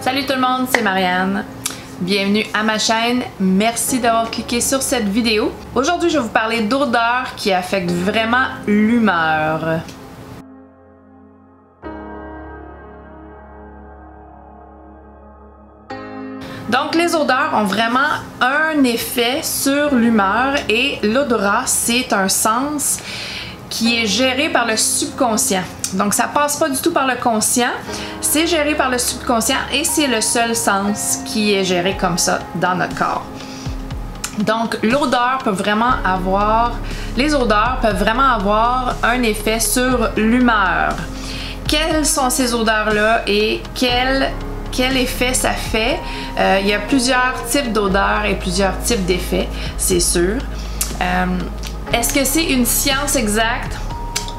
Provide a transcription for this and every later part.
Salut tout le monde, c'est Marianne. Bienvenue à ma chaîne. Merci d'avoir cliqué sur cette vidéo. Aujourd'hui, je vais vous parler d'odeurs qui affectent vraiment l'humeur. Donc, les odeurs ont vraiment un effet sur l'humeur et l'odorat, c'est un sens qui est géré par le subconscient. Donc, ça passe pas du tout par le conscient, c'est géré par le subconscient et c'est le seul sens qui est géré comme ça dans notre corps. Donc, l'odeur peut vraiment avoir, les odeurs peuvent vraiment avoir un effet sur l'humeur. Quelles sont ces odeurs-là et quel effet ça fait? Il y a plusieurs types d'odeurs et plusieurs types d'effets, c'est sûr. Est-ce que c'est une science exacte?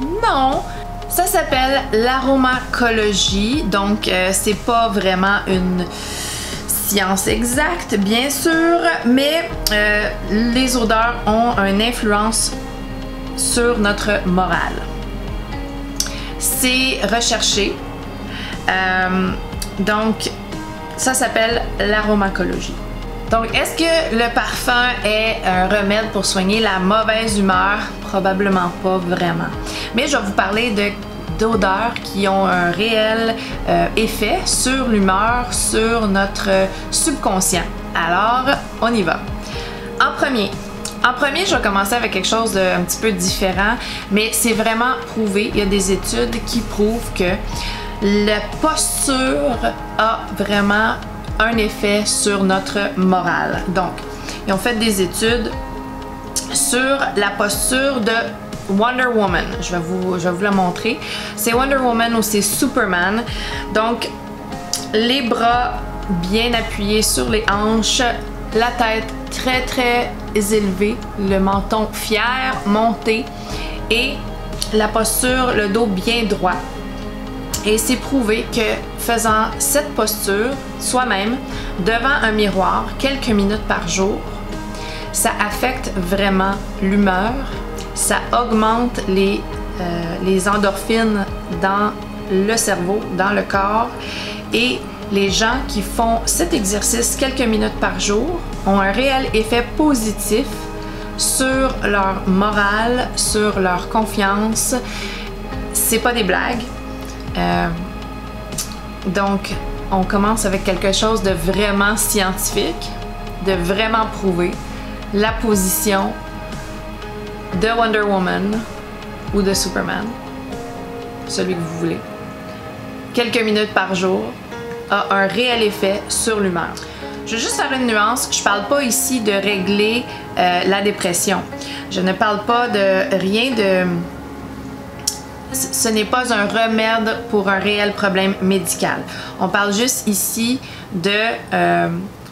Non! Ça s'appelle l'aromacologie, donc c'est pas vraiment une science exacte, bien sûr, mais les odeurs ont une influence sur notre morale. C'est recherché. Donc, ça s'appelle l'aromacologie. Donc, est-ce que le parfum est un remède pour soigner la mauvaise humeur? Probablement pas vraiment. Mais je vais vous parler d'odeurs qui ont un réel effet sur l'humeur, sur notre subconscient. Alors, on y va. En premier, je vais commencer avec quelque chose d'un petit peu différent, mais c'est vraiment prouvé. Il y a des études qui prouvent que la posture a vraiment un effet sur notre morale. Donc, ils ont fait des études sur la posture de Wonder Woman. Je vais vous la montrer. C'est Wonder Woman ou c'est Superman. Donc, les bras bien appuyés sur les hanches, la tête très très élevée, le menton fier, monté et la posture, le dos bien droit. Et c'est prouvé que faisant cette posture soi-même devant un miroir quelques minutes par jour, ça affecte vraiment l'humeur, ça augmente les endorphines dans le cerveau, dans le corps, et les gens qui font cet exercice quelques minutes par jour ont un réel effet positif sur leur morale, sur leur confiance. C'est pas des blagues. Donc, on commence avec quelque chose de vraiment scientifique, de vraiment prouvé. La position de Wonder Woman ou de Superman, celui que vous voulez, quelques minutes par jour, a un réel effet sur l'humeur. Je veux juste faire une nuance, je parle pas ici de régler la dépression. Je ne parle pas de rien de... Ce n'est pas un remède pour un réel problème médical. On parle juste ici de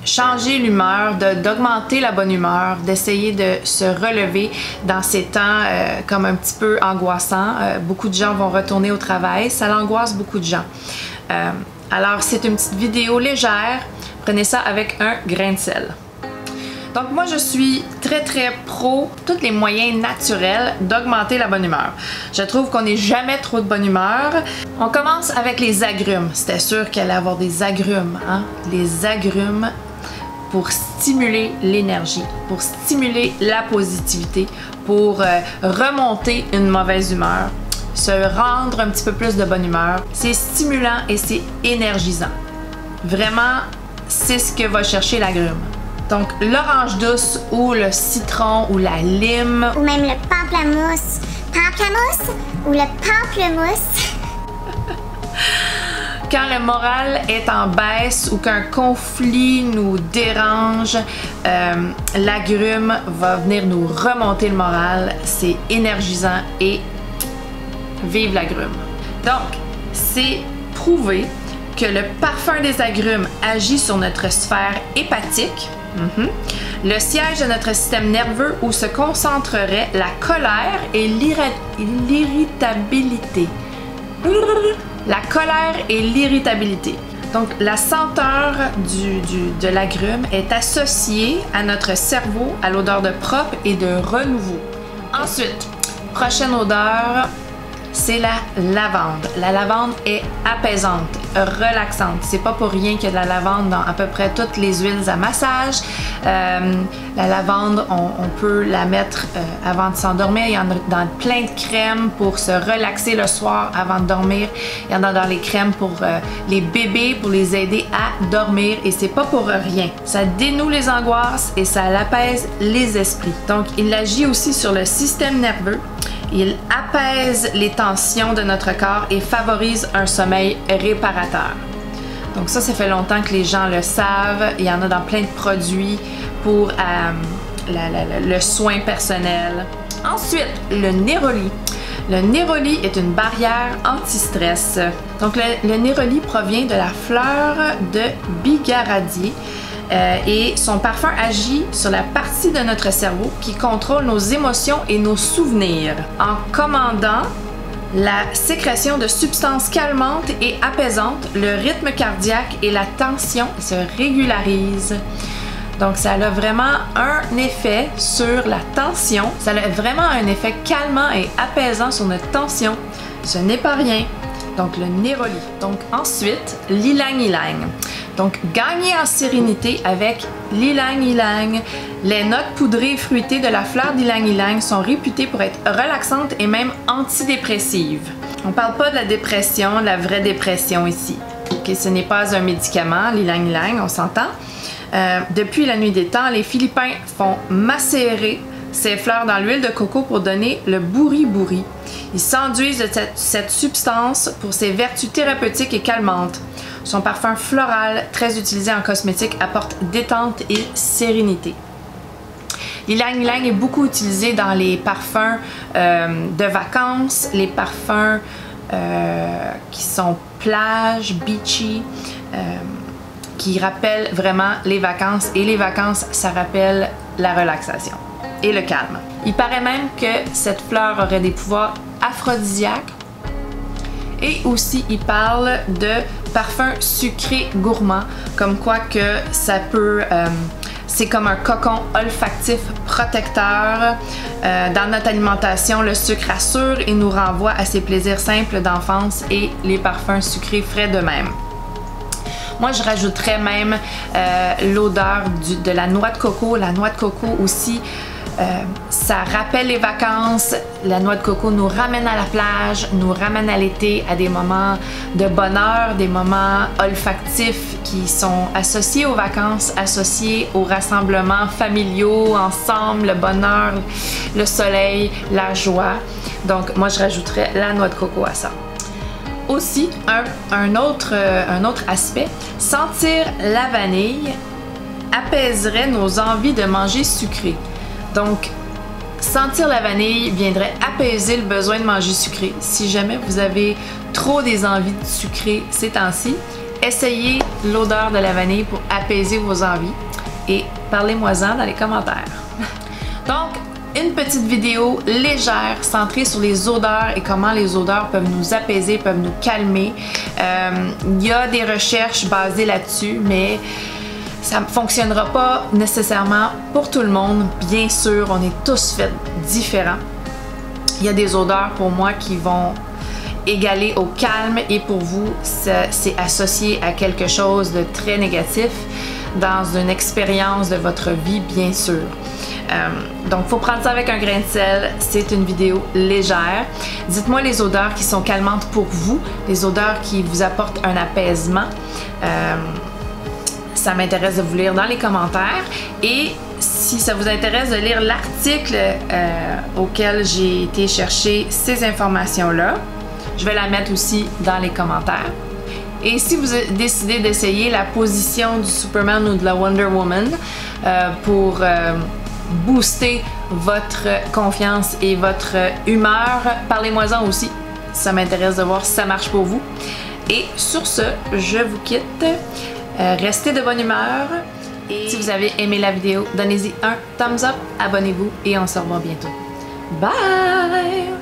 changer l'humeur, d'augmenter la bonne humeur, d'essayer de se relever dans ces temps comme un petit peu angoissants. Beaucoup de gens vont retourner au travail, ça l'angoisse beaucoup de gens. Alors c'est une petite vidéo légère, prenez ça avec un grain de sel. Donc moi je suis très très pro tous les moyens naturels d'augmenter la bonne humeur. Je trouve qu'on n'est jamais trop de bonne humeur. On commence avec les agrumes. C'était sûr qu'il allait avoir des agrumes, hein? Les agrumes pour stimuler l'énergie, pour stimuler la positivité, pour remonter une mauvaise humeur, se rendre un petit peu plus de bonne humeur. C'est stimulant et c'est énergisant. Vraiment, c'est ce que va chercher l'agrume. Donc, l'orange douce ou le citron ou la lime. Ou même le pamplemousse. Pamplemousse ou le pamplemousse. Quand le moral est en baisse ou qu'un conflit nous dérange, l'agrume va venir nous remonter le moral. C'est énergisant et vive l'agrume. Donc, c'est prouvé que le parfum des agrumes agit sur notre sphère hépatique. Le siège de notre système nerveux où se concentrerait la colère et l'irritabilité. La colère et l'irritabilité. Donc, la senteur de l'agrume est associée à notre cerveau, à l'odeur de propre et de renouveau. Ensuite, prochaine odeur, c'est la lavande. La lavande est apaisante, relaxante. C'est pas pour rien qu'il y a de la lavande dans à peu près toutes les huiles à massage. La lavande, on peut la mettre avant de s'endormir. Il y en a dans plein de crèmes pour se relaxer le soir avant de dormir. Il y en a dans les crèmes pour les bébés, pour les aider à dormir. Et c'est pas pour rien. Ça dénoue les angoisses et ça apaise les esprits. Donc, il agit aussi sur le système nerveux. Il apaise les tensions de notre corps et favorise un sommeil réparateur. Donc ça fait longtemps que les gens le savent. Il y en a dans plein de produits pour le soin personnel. Ensuite, le néroli. Le néroli est une barrière anti-stress. Donc le néroli provient de la fleur de bigaradier. Et son parfum agit sur la partie de notre cerveau qui contrôle nos émotions et nos souvenirs en commandant la sécrétion de substances calmantes et apaisantes. Le rythme cardiaque et la tension se régularisent. Donc ça a vraiment un effet sur la tension. Ça a vraiment un effet calmant et apaisant sur notre tension. Ce n'est pas rien. Donc le néroli. Donc ensuite, l'ilang-ilang. Donc gagner en sérénité avec l'ilang-ilang. Les notes poudrées et fruitées de la fleur d'ilang-ilang sont réputées pour être relaxantes et même antidépressives. On ne parle pas de la dépression, de la vraie dépression ici. Okay, ce n'est pas un médicament, l'ilang-ilang, on s'entend. Depuis la nuit des temps, les Philippins font macérer ces fleurs dans l'huile de coco pour donner le bouri-bouri. Ils s'enduisent de cette substance pour ses vertus thérapeutiques et calmantes. Son parfum floral, très utilisé en cosmétique, apporte détente et sérénité. L'ilang-ilang est beaucoup utilisé dans les parfums de vacances, les parfums qui sont plage, beachy, qui rappellent vraiment les vacances. Et les vacances, ça rappelle la relaxation et le calme. Il paraît même que cette fleur aurait des pouvoirs aphrodisiaques. Et aussi, il parle de parfum sucré gourmand, comme quoi que ça peut... c'est comme un cocon olfactif protecteur. Dans notre alimentation, le sucre rassure et nous renvoie à ces plaisirs simples d'enfance et les parfums sucrés frais de même. Moi, je rajouterais même l'odeur de la noix de coco. La noix de coco aussi, ça rappelle les vacances. La noix de coco nous ramène à la plage, nous ramène à l'été, à des moments de bonheur, des moments olfactifs qui sont associés aux vacances, associés aux rassemblements familiaux, ensemble, le bonheur, le soleil, la joie. Donc, moi, je rajouterais la noix de coco à ça. Aussi, un autre aspect, sentir la vanille apaiserait nos envies de manger sucré. Donc, sentir la vanille viendrait apaiser le besoin de manger sucré. Si jamais vous avez trop des envies de sucré ces temps-ci, essayez l'odeur de la vanille pour apaiser vos envies et parlez-moi-en dans les commentaires. Donc, une petite vidéo légère centrée sur les odeurs et comment les odeurs peuvent nous apaiser, peuvent nous calmer. Il y a des recherches basées là-dessus, mais ça ne fonctionnera pas nécessairement pour tout le monde. Bien sûr, on est tous faits différents. Il y a des odeurs pour moi qui vont égaler au calme et pour vous, c'est associé à quelque chose de très négatif dans une expérience de votre vie, bien sûr. Donc, il faut prendre ça avec un grain de sel. C'est une vidéo légère. Dites-moi les odeurs qui sont calmantes pour vous, les odeurs qui vous apportent un apaisement. Ça m'intéresse de vous lire dans les commentaires. Et si ça vous intéresse de lire l'article auquel j'ai été chercher ces informations-là, je vais la mettre aussi dans les commentaires. Et si vous décidez d'essayer la position du Superman ou de la Wonder Woman pour booster votre confiance et votre humeur, parlez-moi-en aussi. Ça m'intéresse de voir si ça marche pour vous. Et sur ce, je vous quitte. Restez de bonne humeur. Et si vous avez aimé la vidéo, donnez-y un thumbs up, abonnez-vous et on se revoit bientôt. Bye!